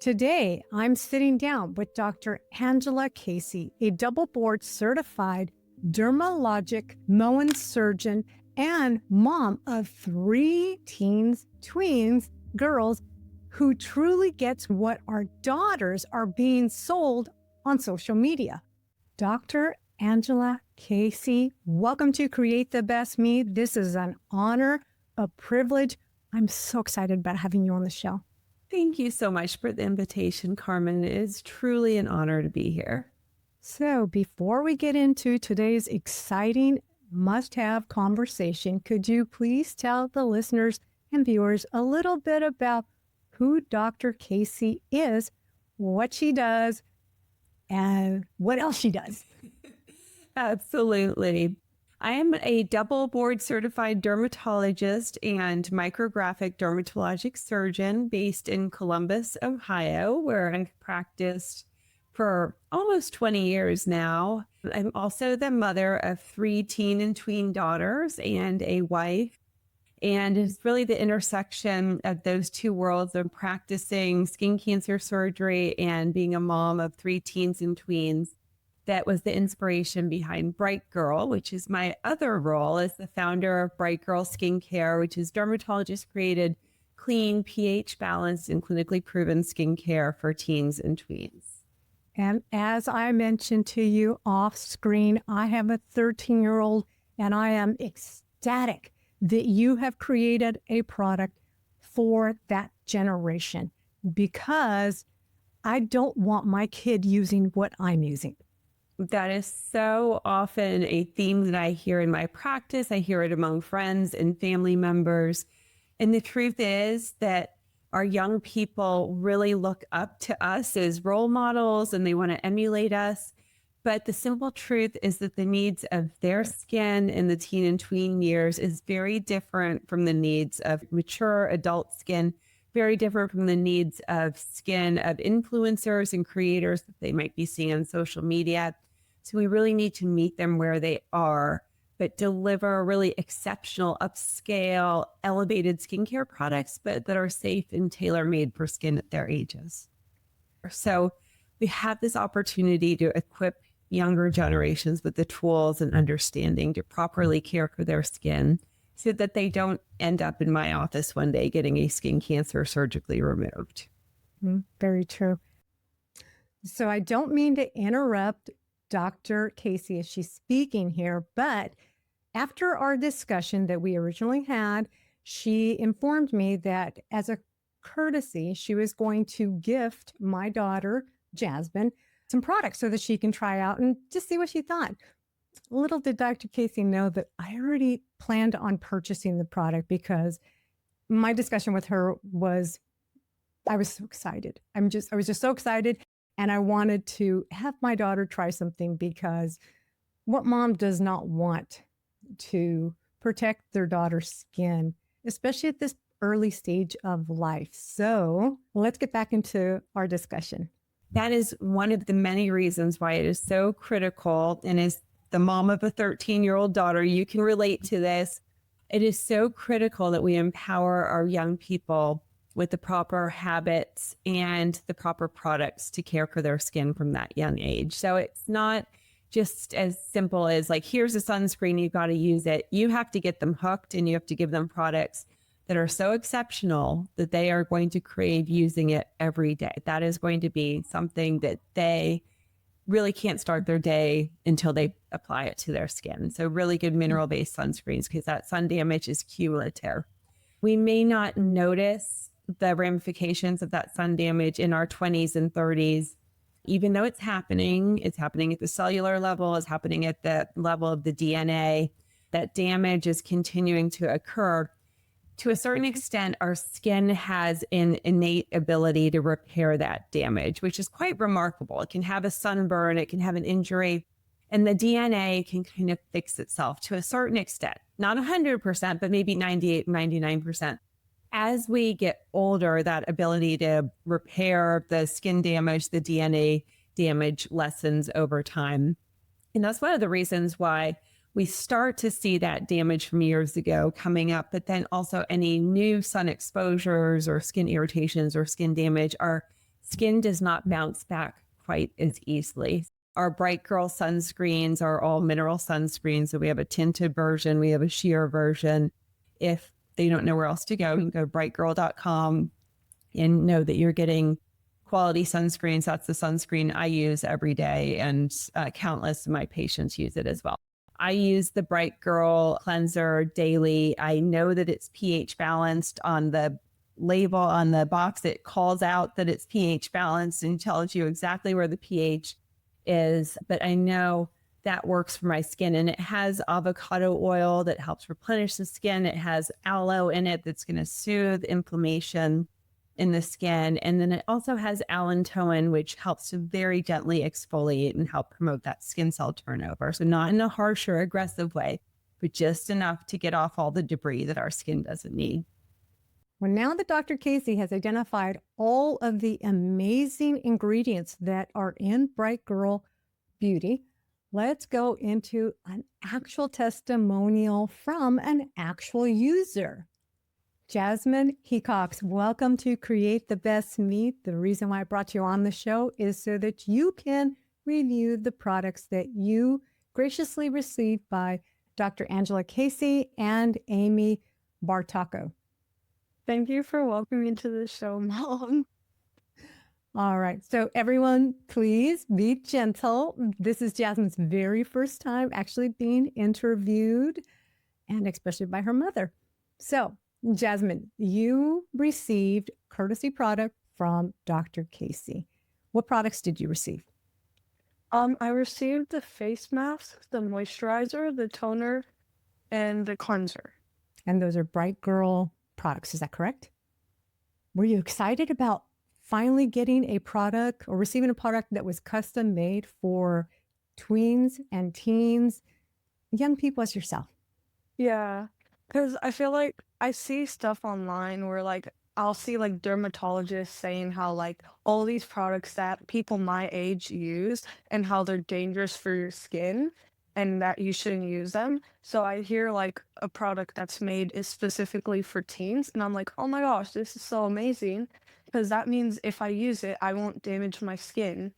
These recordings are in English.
Today, I'm sitting down with Dr. Angela Casey, a double board certified dermatologic Mohn surgeon and mom of 3 teens, tweens, girls who truly gets what our daughters are being sold on social media. Dr. Angela Casey, welcome to Create the Best Me. This is an honor, a privilege. I'm so excited about having you on the show. Thank you so much for the invitation, Carmen. It is truly an honor to be here. So before we get into today's exciting must-have conversation, could you please tell the listeners and viewers a little bit about who Dr. Casey is, what she does, and what else she does? Absolutely. I am a double board certified dermatologist and micrographic dermatologic surgeon based in Columbus, Ohio, where I've practiced for almost 20 years now. I'm also the mother of 3 teen and tween daughters and a wife. And it's really the intersection of those two worlds of practicing skin cancer surgery and being a mom of 3 teens and tweens that was the inspiration behind Bright Girl, which is my other role as the founder of Bright Girl Skincare, which is dermatologist-created, clean, pH-balanced, and clinically proven skincare for teens and tweens. And as I mentioned to you off screen, I have a 13-year-old, and I am ecstatic that you have created a product for that generation, because I don't want my kid using what I'm using. That is so often a theme that I hear in my practice. I hear it among friends and family members. And the truth is that our young people really look up to us as role models and they want to emulate us. But the simple truth is that the needs of their skin in the teen and tween years is very different from the needs of mature adult skin, very different from the needs of skin of influencers and creators that they might be seeing on social media. So we really need to meet them where they are, but deliver really exceptional, upscale, elevated skincare products, but that are safe and tailor-made for skin at their ages. So we have this opportunity to equip younger generations with the tools and understanding to properly care for their skin so that they don't end up in my office one day getting a skin cancer surgically removed. Very true. So I don't mean to interrupt Dr. Casey as she's speaking here, but after our discussion that we originally had, she informed me that as a courtesy, she was going to gift my daughter, Jasmine, some products so that she can try out and just see what she thought. Little did Dr. Casey know that I already planned on purchasing the product, because my discussion with her was, I was so excited. I was just so excited. And I wanted to have my daughter try something, because what mom does not want to protect their daughter's skin, especially at this early stage of life. So let's get back into our discussion. That is one of the many reasons why it is so critical. And as the mom of a 13-year-old daughter, you can relate to this. It is so critical that we empower our young people with the proper habits and the proper products to care for their skin from that young age. So it's not just as simple as like, here's a sunscreen, you've got to use it. You have to get them hooked, and you have to give them products that are so exceptional that they are going to crave using it every day. That is going to be something that they really can't start their day until they apply it to their skin. So really good mineral-based sunscreens, because that sun damage is cumulative. We may not notice the ramifications of that sun damage in our 20s and 30s, even though it's happening at the cellular level, it's happening at the level of the DNA. That damage is continuing to occur. To a certain extent, our skin has an innate ability to repair that damage, which is quite remarkable. It can have a sunburn, it can have an injury, and the DNA can kind of fix itself to a certain extent. Not 100%, but maybe 98, 99%. As we get older, that ability to repair the skin damage, the DNA damage lessens over time. And that's one of the reasons why we start to see that damage from years ago coming up, but then also any new sun exposures or skin irritations or skin damage are skin does not bounce back quite as easily. Our Bright Girl sunscreens are all mineral sunscreens. So we have a tinted version, we have a sheer version. If they don't know where else to go, you can go to brightgirl.com and know that you're getting quality sunscreens. That's the sunscreen I use every day, and countless of my patients use it as well. I use the Bright Girl cleanser daily. I know that it's pH balanced. On the label on the box, it calls out that it's pH balanced and tells you exactly where the pH is. But I know that works for my skin. And it has avocado oil that helps replenish the skin. It has aloe in it that's going to soothe inflammation in the skin. And then it also has allantoin, which helps to very gently exfoliate and help promote that skin cell turnover. So not in a harsh or aggressive way, but just enough to get off all the debris that our skin doesn't need. Well, now that Dr. Casey has identified all of the amazing ingredients that are in Bright Girl Beauty, let's go into an actual testimonial from an actual user. Jasmine Hecox, welcome to Create the Best Meat. The reason why I brought you on the show is so that you can review the products that you graciously received by Dr. Angela Casey and Amy Bartaco. Thank you for welcoming me to the show, Mom. All right. So everyone, please be gentle. This is Jasmine's very first time actually being interviewed, and especially by her mother. So Jasmine, you received courtesy product from Dr. Casey. What products did you receive? I received the face mask, the moisturizer, the toner, and the cleanser. And those are Bright Girl products. Is that correct? Were you excited about finally getting a product or receiving a product that was custom made for tweens and teens, young people as yourself? Yeah, because I feel like I see stuff online where I'll see dermatologists saying how all these products that people my age use and how they're dangerous for your skin and that you shouldn't use them. So I hear a product that's made is specifically for teens and I'm like, oh my gosh, this is so amazing because that means if I use it, I won't damage my skin.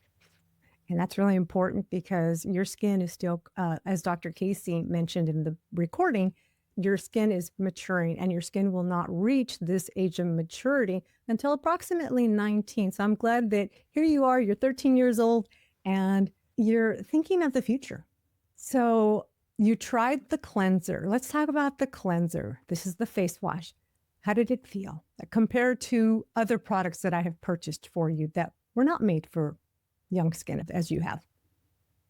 And that's really important because your skin is still, as Dr. Casey mentioned in the recording, your skin is maturing and your skin will not reach this age of maturity until approximately 19. So I'm glad that here you are, you're 13 years old and you're thinking of the future. So you tried the cleanser. Let's talk about the cleanser. This is the face wash. How did it feel compared to other products that I have purchased for you that were not made for young skin as you have?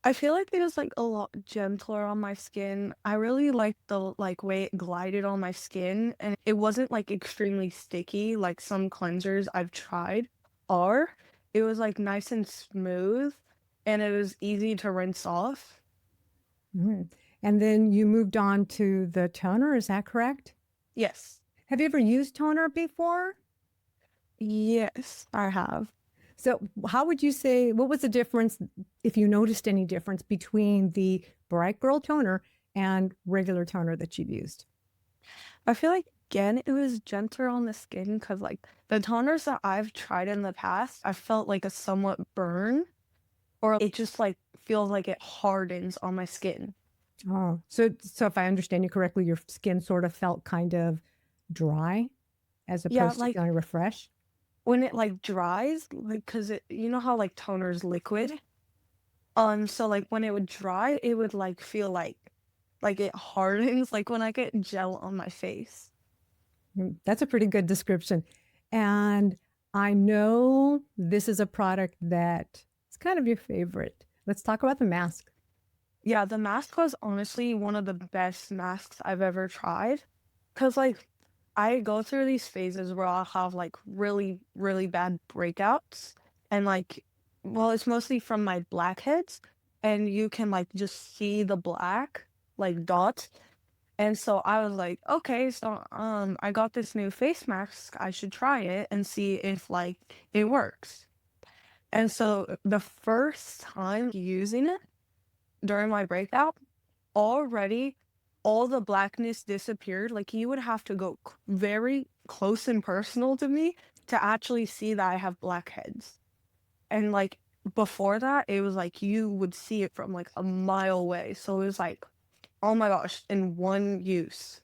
I feel like it was a lot gentler on my skin. I really liked the way it glided on my skin and it wasn't extremely sticky like some cleansers I've tried are. It was nice and smooth and it was easy to rinse off. Mm. And then you moved on to the toner, is that correct? Yes. Have you ever used toner before? Yes, I have. So how would you say, what was the difference, if you noticed any difference between the Bright Girl toner and regular toner that you've used? I feel again, it was gentler on the skin because the toners that I've tried in the past, I felt a somewhat burn or it just feels like it hardens on my skin. Oh, so if I understand you correctly, your skin sort of felt kind of dry as Yeah, opposed to feeling refreshed? when it dries, because it you know how toner's liquid? So when it would dry, it would feel like it hardens, like when I get gel on my face. That's a pretty good description. And I know this is a product that is kind of your favorite. Let's talk about the mask. Yeah, the mask was honestly one of the best masks I've ever tried. Cause I go through these phases where I'll have really, really bad breakouts and well, it's mostly from my blackheads and you can just see the black dots. And so I was like, okay, so I got this new face mask. I should try it and see if it works. And so the first time using it during my breakout, already all the blackness disappeared. You would have to go very close and personal to me to actually see that I have blackheads. And like before that, it was like you would see it from like a mile away. So it was like, oh my gosh, in one use.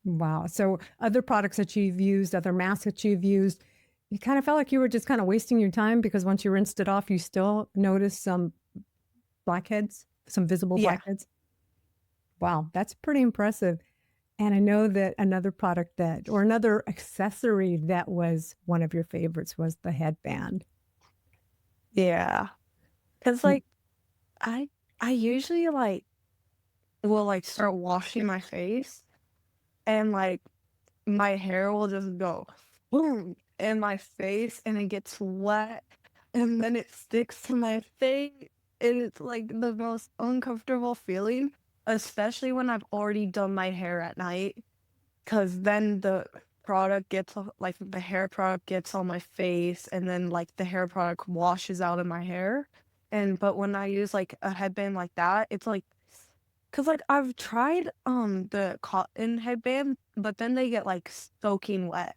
Wow. So other products that you've used, other masks that you've used, you kind of felt like you were just kind of wasting your time because once you rinsed it off, you still noticed some blackheads, some visible Yeah. blackheads. Wow, that's pretty impressive. And I know that another product that, or another accessory that was one of your favorites was the headband. Yeah. Cause Mm. like I I usually like will like start washing my face and like my hair will just go boom in my face and it gets wet and then it sticks to my face and it's like the most uncomfortable feeling, especially when I've already done my hair at night, because then the product gets like the hair product gets on my face and then like the hair product washes out of my hair. And but when I use like a headband like that, it's like cause like I've tried the cotton headband, but then they get like soaking wet.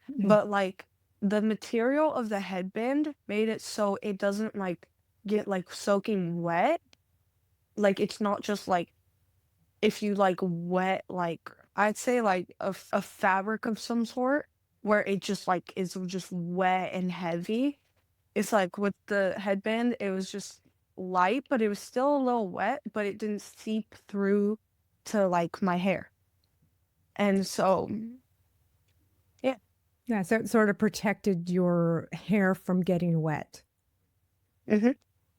Mm. But like the material of the headband made it so it doesn't like get like soaking wet. Like it's not just like if you like wet like I'd say like a fabric of some sort where it just like is just wet and heavy. It's like with the headband, it was just light, but it was still a little wet, but it didn't seep through to like my hair. And so, yeah. Yeah, so it sort of protected your hair from getting wet. Hmm.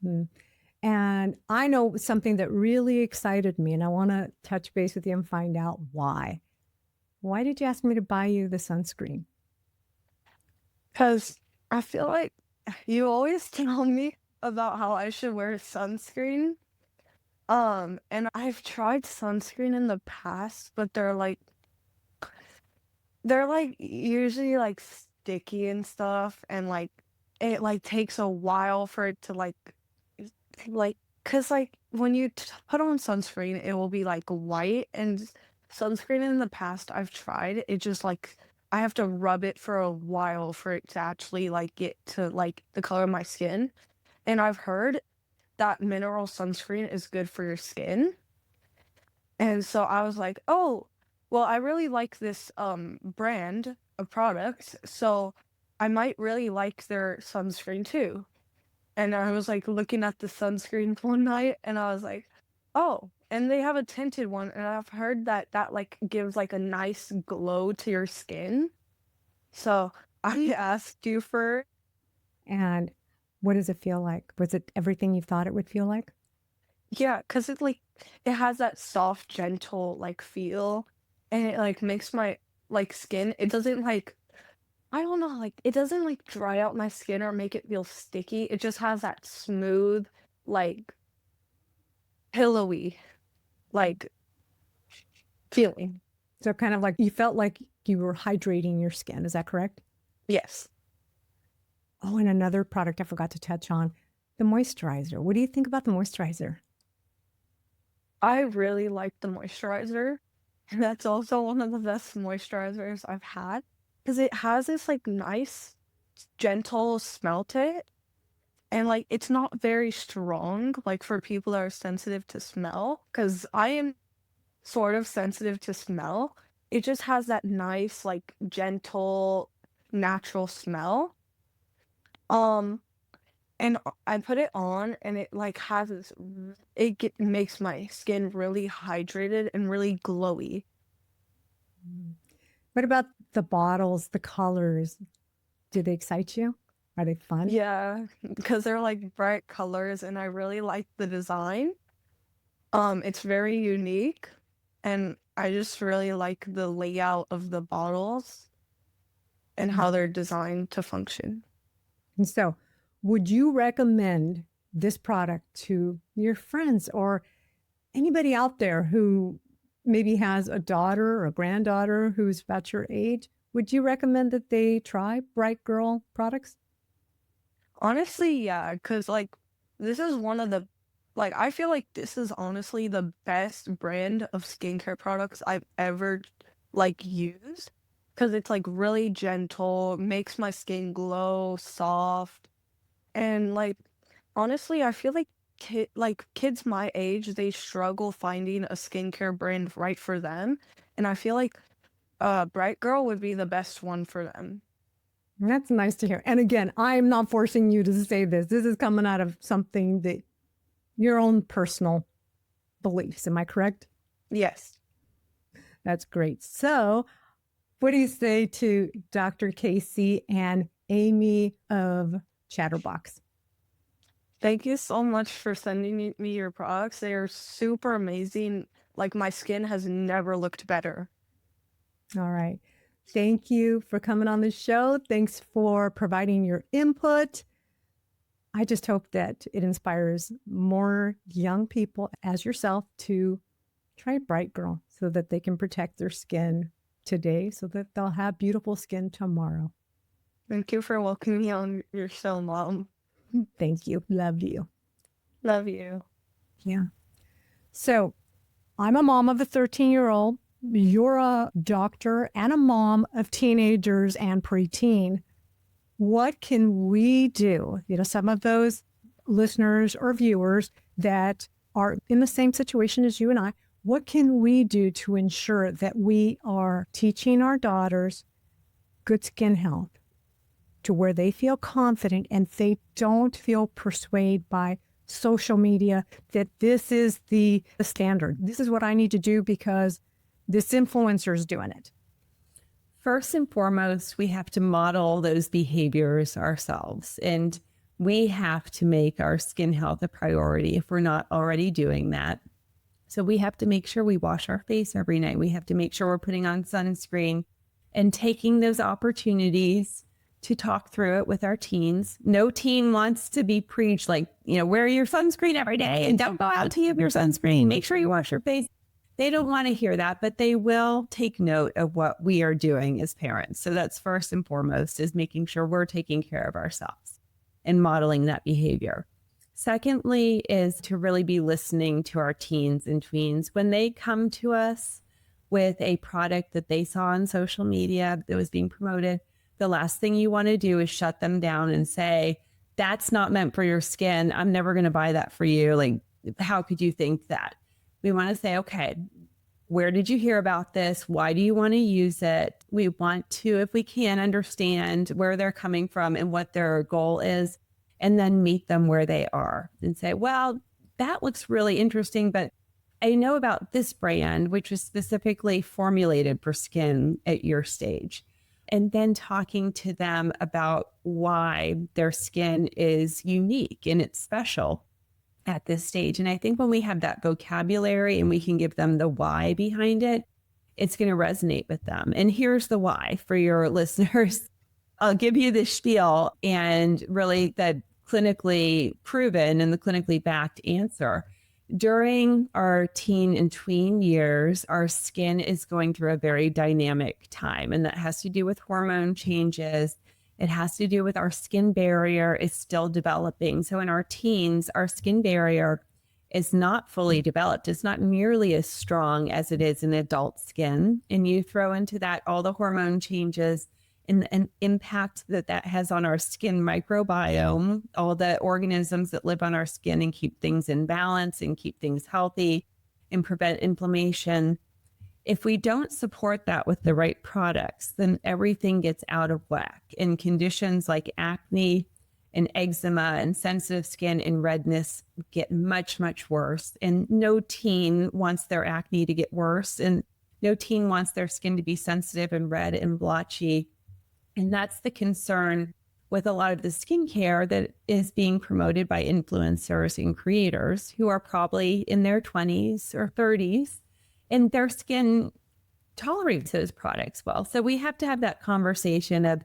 Mm. And I know something that really excited me, and I want to touch base with you and find out why. Why did you ask me to buy you the sunscreen? Because I feel like you always tell me about how I should wear sunscreen. And I've tried sunscreen in the past, but they're like usually like sticky and stuff, and like it like takes a while for it to like because like when you put on sunscreen, it will be like white, and sunscreen in the past I've tried, it just like I have to rub it for a while for it to actually like get to like the color of my skin. And I've heard that mineral sunscreen is good for your skin. And so I was like, "Oh, well, I really like this brand of products, so I might really like their sunscreen too." And I was like looking at the sunscreen one night and I was like, "Oh, and they have a tinted one and I've heard that that like gives like a nice glow to your skin." So I asked you for And what does it feel like? Was it everything you thought it would feel like? yeah, cause it like it has that soft, gentle like feel and it like makes my like skin, it doesn't like I don't know, like, it doesn't, like, dry out my skin or make it feel sticky, it just has that smooth, like, pillowy, like, feeling. So kind of like you felt like you were hydrating your skin. Is that correct? Yes. Oh, and another product I forgot to touch on, the moisturizer. What do you think about the moisturizer? I really like the moisturizer, and that's also one of the best moisturizers I've had because it has this, like, nice, gentle smell to it, and, like, it's not very strong, like, for people that are sensitive to smell. Because I am sort of sensitive to smell. It just has that nice, like, gentle, natural smell. Um, and I put it on and it like has this makes my skin really hydrated and really glowy. Mm. What about the bottles, the colors? Do they excite you? Are they fun? Yeah, because they're like bright colors and I really like the design. It's very unique and I just really like the layout of the bottles and Mm. how they're designed to function. And so, would you recommend this product to your friends or anybody out there who maybe has a daughter or a granddaughter who's about your age? Would you recommend that they try Bright Girl products? Honestly, yeah, because like this is one of the like I feel like this is honestly the best brand of skincare products I've ever like used because it's like really gentle, makes my skin glow, soft. And like honestly, I feel like kids my age, they struggle finding a skincare brand right for them. And I feel like Bright Girl would be the best one for them. That's nice to hear. And again, I'm not forcing you to say this. This is coming out of something that your own personal beliefs. Am I correct? Yes. That's great. So, what do you say to Dr. Casey and Amy of Chatterbox? Thank you so much for sending me your products. They are super amazing. Like my skin has never looked better. All right. Thank you for coming on the show. Thanks for providing your input. I just hope that it inspires more young people as yourself to try Bright Girl so that they can protect their skin today so that they'll have beautiful skin tomorrow. Thank you for welcoming me on your show, Mom. Thank you. Love you. Love you. Yeah. So I'm a mom of a 13-year-old. You're a doctor and a mom of teenagers and preteen. What can we do? Some of those listeners or viewers that are in the same situation as you and I, what can we do to ensure that we are teaching our daughters good skin health to where they feel confident and they don't feel persuaded by social media that this is the standard? This is what I need to do because this influencer is doing it. First and foremost, we have to model those behaviors ourselves. And we have to make our skin health a priority if we're not already doing that. So we have to make sure we wash our face every night. We have to make sure we're putting on sunscreen and taking those opportunities to talk through it with our teens. No teen wants to be preached like, wear your sunscreen every day and don't go out until you have your sunscreen. Make sure you wash your face. They don't want to hear that, but they will take note of what we are doing as parents. So that's first and foremost, is making sure we're taking care of ourselves and modeling that behavior. Secondly, is to really be listening to our teens and tweens. When they come to us with a product that they saw on social media that was being promoted, the last thing you want to do is shut them down and say, that's not meant for your skin. I'm never going to buy that for you. Like, how could you think that? We want to say, okay, where did you hear about this? Why do you want to use it? We want to, if we can, understand where they're coming from and what their goal is, and then meet them where they are and say, well, that looks really interesting, but I know about this brand, which is specifically formulated for skin at your stage. And then talking to them about why their skin is unique and it's special at this stage. And I think when we have that vocabulary and we can give them the why behind it, it's going to resonate with them. And here's the why for your listeners. I'll give you the spiel and really the clinically proven and the clinically backed answer. During our teen and tween years, our skin is going through a very dynamic time, and that has to do with hormone changes. It has to do with our skin barrier is still developing. So in our teens, our skin barrier is not fully developed. It's not nearly as strong as it is in adult skin. And you throw into that all the hormone changes and impact that has on our skin microbiome, all the organisms that live on our skin and keep things in balance and keep things healthy and prevent inflammation. If we don't support that with the right products, then everything gets out of whack. And conditions like acne and eczema and sensitive skin and redness get much, much worse. And no teen wants their acne to get worse. And no teen wants their skin to be sensitive and red and blotchy. And that's the concern with a lot of the skincare that is being promoted by influencers and creators who are probably in their 20s or 30s, and their skin tolerates those products well. So we have to have that conversation of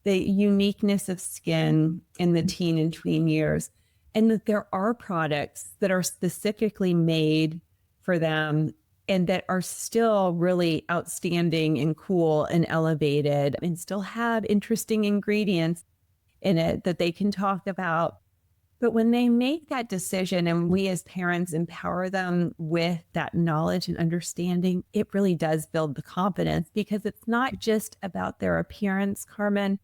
the uniqueness of skin in the teen and tween years, and that there are products that are specifically made for them and that are still really outstanding and cool and elevated and still have interesting ingredients in it that they can talk about. But when they make that decision and we as parents empower them with that knowledge and understanding, it really does build the confidence, because it's not just about their appearance, Carmen.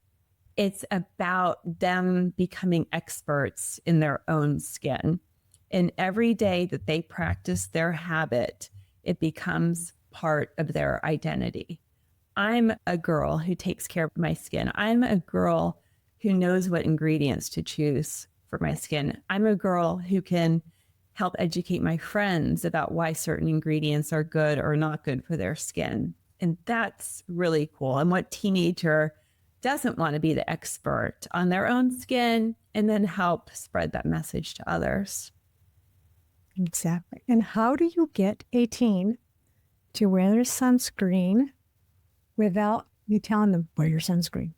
It's about them becoming experts in their own skin. And every day that they practice their habit, it becomes part of their identity. I'm a girl who takes care of my skin. I'm a girl who knows what ingredients to choose for my skin. I'm a girl who can help educate my friends about why certain ingredients are good or not good for their skin. And that's really cool. And what teenager doesn't want to be the expert on their own skin and then help spread that message to others? Exactly. And how do you get a teen to wear their sunscreen without you telling them, wear your sunscreen?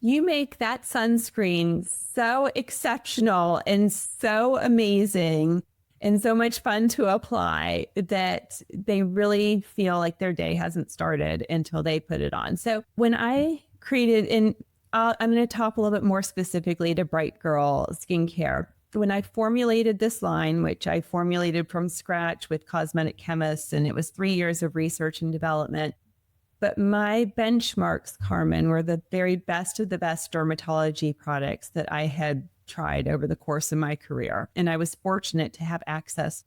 You make that sunscreen so exceptional and so amazing and so much fun to apply that they really feel like their day hasn't started until they put it on. So when I created, and I'm going to talk a little bit more specifically to Bright Girl skincare. When I formulated this line, which I formulated from scratch with cosmetic chemists, and it was 3 years of research and development. But my benchmarks, Carmen, were the very best of the best dermatology products that I had tried over the course of my career. And I was fortunate to have access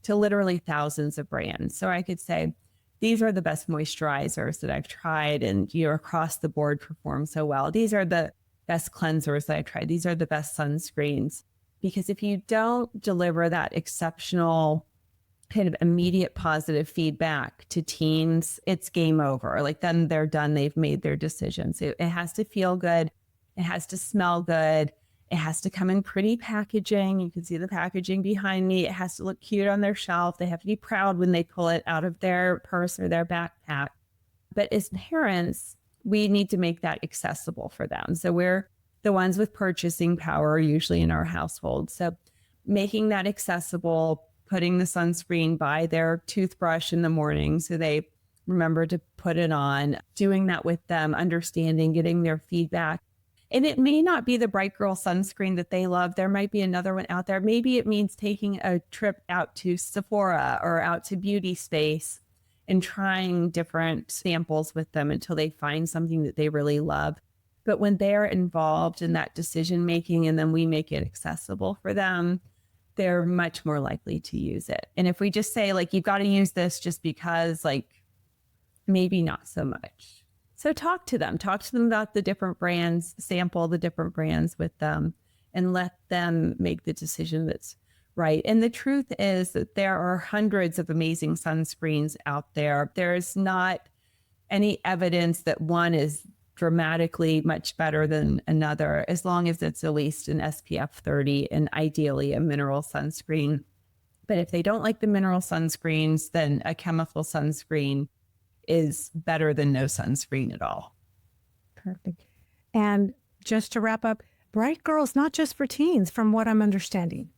to literally thousands of brands. So I could say, these are the best moisturizers that I've tried and across the board perform so well. These are the best cleansers that I've tried. These are the best sunscreens. Because if you don't deliver that exceptional kind of immediate positive feedback to teens, it's game over. Like then they're done. They've made their decisions. It has to feel good. It has to smell good. It has to come in pretty packaging. You can see the packaging behind me. It has to look cute on their shelf. They have to be proud when they pull it out of their purse or their backpack. But as parents, we need to make that accessible for them. So we're the ones with purchasing power usually in our household. So making that accessible, putting the sunscreen by their toothbrush in the morning so they remember to put it on, doing that with them, understanding, getting their feedback. And it may not be the Bright Girl sunscreen that they love. There might be another one out there. Maybe it means taking a trip out to Sephora or out to Beauty Space and trying different samples with them until they find something that they really love. But when they're involved in that decision making and then we make it accessible for them, they're much more likely to use it. And if we just say, like, you've got to use this just because, like, maybe not so much. So talk to them about the different brands, sample the different brands with them, and let them make the decision that's right. And the truth is that there are hundreds of amazing sunscreens out there. There's not any evidence that one is dramatically much better than another, as long as it's at least an SPF 30 and ideally a mineral sunscreen. But if they don't like the mineral sunscreens, then a chemical sunscreen is better than no sunscreen at all. Perfect. And just to wrap up, Bright Girl is not just for teens, from what I'm understanding.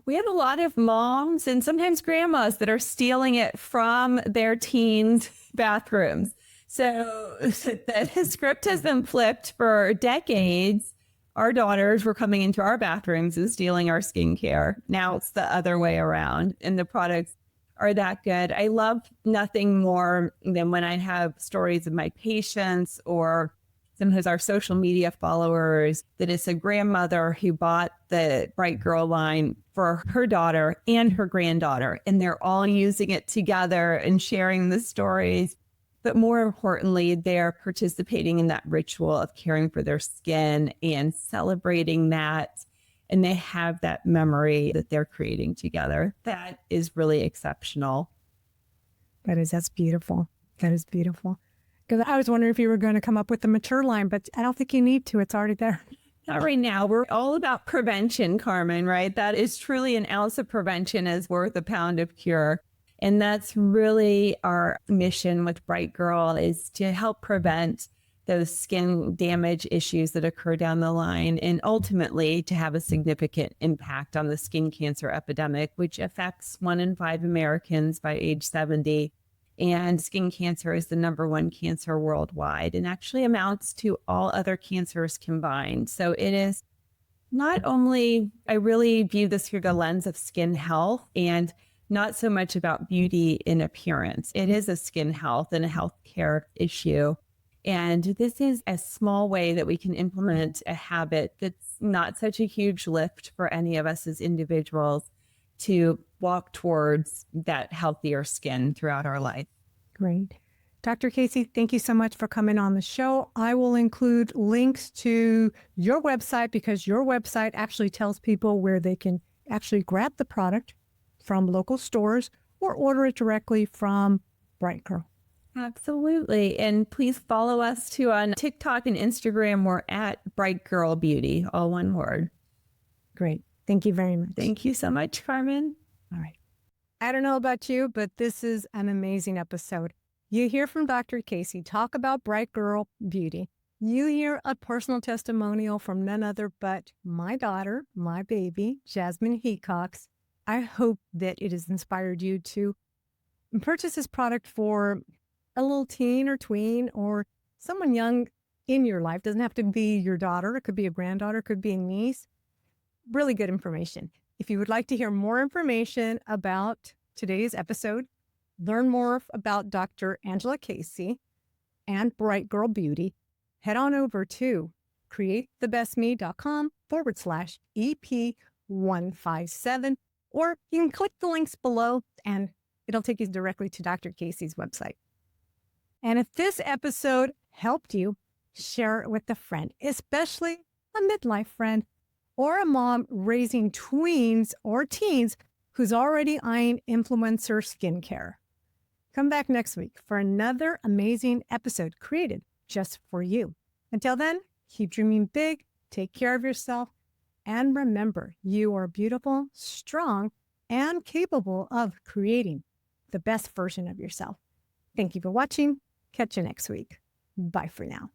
We have a lot of moms and sometimes grandmas that are stealing it from their teens' bathrooms. So the script has been flipped for decades. Our daughters were coming into our bathrooms and stealing our skincare. Now it's the other way around, and the products are that good. I love nothing more than when I have stories of my patients or sometimes our social media followers that it's a grandmother who bought the Bright Girl line for her daughter and her granddaughter, and they're all using it together and sharing the stories. But more importantly, they're participating in that ritual of caring for their skin and celebrating that. And they have that memory that they're creating together. That is really exceptional. That's beautiful. That is beautiful. Because I was wondering if you were going to come up with the mature line, but I don't think you need to. It's already there. Not right now. We're all about prevention, Carmen, right? That is truly an ounce of prevention is worth a pound of cure. And that's really our mission with Bright Girl, is to help prevent those skin damage issues that occur down the line, and ultimately to have a significant impact on the skin cancer epidemic, which affects 1 in 5 Americans by age 70. And skin cancer is the #1 cancer worldwide and actually amounts to all other cancers combined. So it is not only, I really view this through the lens of skin health and not so much about beauty and appearance. It is a skin health and a healthcare issue. And this is a small way that we can implement a habit that's not such a huge lift for any of us as individuals to walk towards that healthier skin throughout our life. Great. Dr. Casey, thank you so much for coming on the show. I will include links to your website because your website actually tells people where they can actually grab the product from local stores or order it directly from Bright Girl. Absolutely. And please follow us too on TikTok and Instagram. We're at Bright Girl Beauty, all one word. Great. Thank you very much. Thank you so much, Carmen. All right. I don't know about you, but this is an amazing episode. You hear from Dr. Casey talk about Bright Girl Beauty. You hear a personal testimonial from none other but my daughter, my baby, Jasmine Hecox. I hope that it has inspired you to purchase this product for a little teen or tween or someone young in your life. Doesn't have to be your daughter. It could be a granddaughter, it could be a niece. Really good information. If you would like to hear more information about today's episode, learn more about Dr. Angela Casey and Bright Girl Beauty, head on over to createthebestme.com/EP157, or you can click the links below and it'll take you directly to Dr. Casey's website. And if this episode helped you, share it with a friend, especially a midlife friend or a mom raising tweens or teens who's already eyeing influencer skincare. Come back next week for another amazing episode created just for you. Until then, keep dreaming big, take care of yourself, and remember, you are beautiful, strong, and capable of creating the best version of yourself. Thank you for watching. Catch you next week. Bye for now.